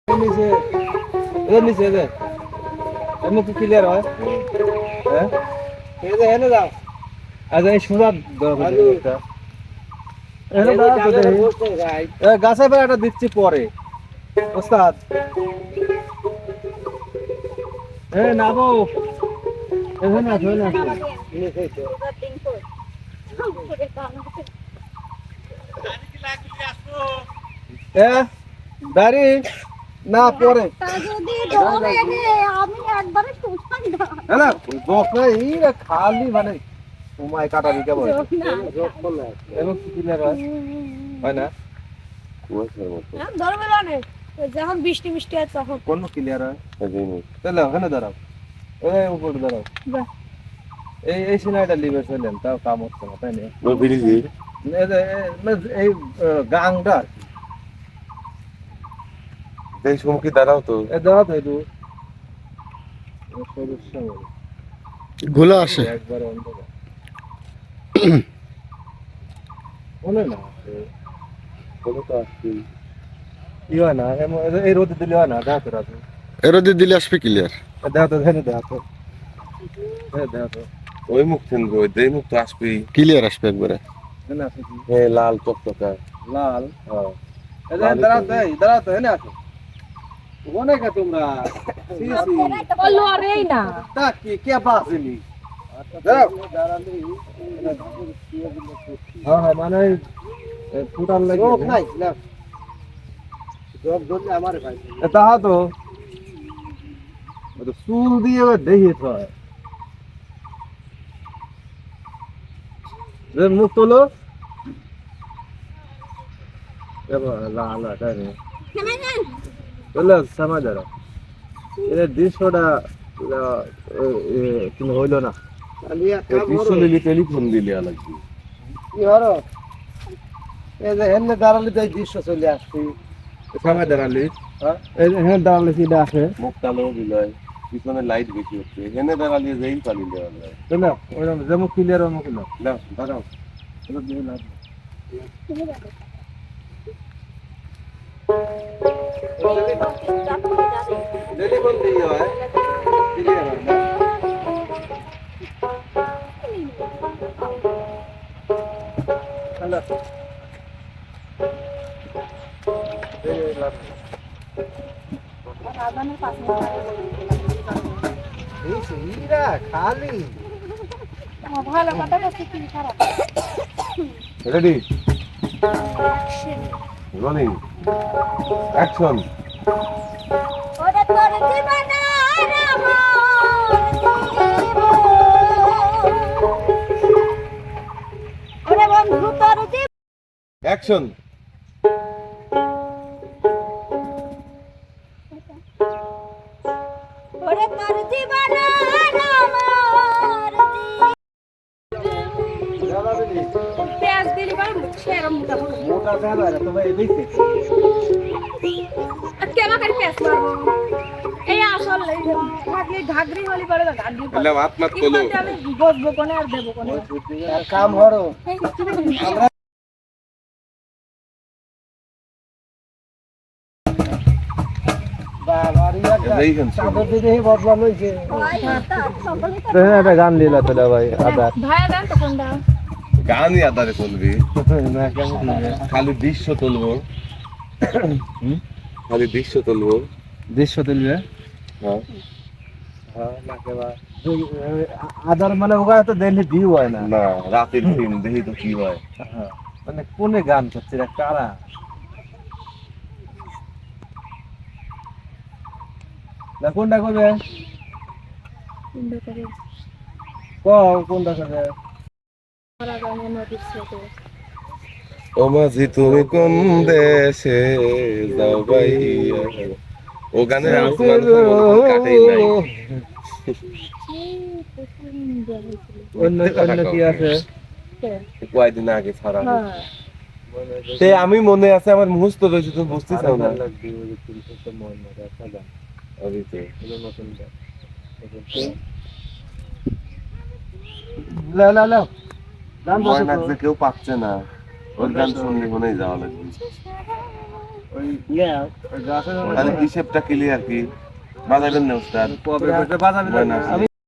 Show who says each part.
Speaker 1: নিচে এর নিচে যে এমনি কি ক্লিয়ার হয় হ্যাঁ এই যে এনে যাও আজ এই সুরা দরকার এনে দাও তো দেই গাছে বেড়াটা দিচ্ছি পরে ওস্তাদ এ নাবো এখানে আসো না নিচে তো এ দাঁড়ি না পরে
Speaker 2: যদি ধরে রে আমি একবারে শুনতাম না
Speaker 1: না দোষে এই খালি মানে সময় কাটা দিতে বলে এবং কি ক্লিয়ার হয় না
Speaker 3: কুয়াশার মতো
Speaker 2: ধরবে না যখন বৃষ্টি মিষ্টি হয় তখন
Speaker 1: কোন ক্লিয়ার হয়
Speaker 3: সাজিনি
Speaker 1: তাহলে ওখানে দাঁড়াও এই উপরে দাঁড়াও এই সিনাইটা লিবে চলেন তাও কাম হচ্ছে না তাই না
Speaker 3: ওই ব্রিজে
Speaker 1: এই গাংটা
Speaker 3: দেশ মুখী দাঁড়াও তো
Speaker 1: দাঁড়াও তো একটু
Speaker 4: ঘোলা আসে
Speaker 1: একবার অন্ধকার বলে না
Speaker 3: কোনো তো আসছি
Speaker 1: ই হয় না এই রোদে দিলে হয় না দেখা তো রাখো
Speaker 4: এরোদি দিলে আসবে ক্লিয়ার
Speaker 1: দেখা তো ধেনে দেখা তো দেখা তো
Speaker 3: ওই মুখ থেকে ওই দেই মুখ তো আসবেই
Speaker 4: ক্লিয়ার আসবে একবারে
Speaker 1: ধেনে আসো কি
Speaker 3: হ্যাঁ লাল চকচকা
Speaker 1: লাল
Speaker 3: হ্যাঁ
Speaker 1: দাঁড়াতে হেনে আসো ওনে কে তোমরা সি সি
Speaker 2: ও লড়েই না
Speaker 1: তা কি কে বাসিনি দাঁড়াও হ্যাঁ হ্যাঁ মানে ফুটার লাগে ও নাই না জব ধরলে আমারে ভাই তাহা তো চুল দিয়ে দেখি হয় মুখ তোলো লাল বললো সমাজ এর দৃশ্যটা কিন্তু হইল না
Speaker 3: দৃশ্য নিলি টেলিফোন দিলে লাগবে
Speaker 1: কি হলো এই যে হেলে দাঁড়ালে তো এই দৃশ্য চলে আসবে সময় দাঁড়ালি এই যে হ্যাঁ দাঁড়ালে সিধা আসে
Speaker 3: মুখ কালো বিলয় পিছনে লাইট বেশি হচ্ছে এখানে দাঁড়ালিয়ে যেই পালি দেওয়া যায়
Speaker 1: তাই না ওইরকম যেমন ক্লিয়ার ওরকম না
Speaker 3: না দাঁড়াও
Speaker 1: টেলিফোন দিয়ে হয় ক্লিয়ার হয় না হ্যালো
Speaker 2: রাজানের পাশে
Speaker 1: খালি
Speaker 2: ভালো কথা বলছি কি খারাপ
Speaker 3: রেডি রোলিং অ্যাকশন
Speaker 2: ওরে তোর জীবন আর আমার জীবন ওরে বন্ধু তোর জীবন
Speaker 3: অ্যাকশন
Speaker 2: ওরে তোর জীবন আর আমার জীবন পেঁয়াজ দিলি বা সেরম মোটা
Speaker 1: মোটা জানা তো ভাই দেখতে
Speaker 2: কেন করে পেঁয়াজ মারবো এই আসলে ঘাগরি ঘাগরি হলি পরে তো ঘাগরি
Speaker 3: বলে হাত মাত তোলো
Speaker 2: আমি বসবো কোনে আর দেবো কোনে
Speaker 1: কাম হরো একটা গান দিলা তাহলে ভাই আদা
Speaker 2: ভাই দেন তো কোনটা
Speaker 3: গানই আদারে চলবি খালি দৃশ্য তুলবো খালি দৃশ্য তুলবো
Speaker 1: দৃশ্য তুলবে
Speaker 3: হ্যাঁ
Speaker 1: আদার মানে ওখানে তো ডেলি ভিউ হয় না
Speaker 3: না রাতের দিন দেখি তো কি হয়
Speaker 1: মানে কোনে গান করছে রে কারা না কোনটা করবে
Speaker 2: কোনটা করে
Speaker 1: কোনটা করবে
Speaker 2: সারা গানে নদীর সাথে
Speaker 3: ও মাঝি তুমি কোন দেশে যাও ভাইয়া ও গানের কাটেই নাই
Speaker 1: অন্য কি আছে
Speaker 3: কয়েকদিন আগে ছাড়া সে আমি মনে আছে আমার মুখস্থ রয়েছে তুমি বুঝতে চাও না কেউ পাচ্ছে না ওর গান শুনলে মনেই যাওয়া লাগবে
Speaker 1: ওই গাছের
Speaker 3: তাহলে হিসেবটা ক্লিয়ার কি বাজাবেন না উস্তাদ
Speaker 1: কবে বাজাবে
Speaker 3: মনে আছে।
Speaker 1: আমি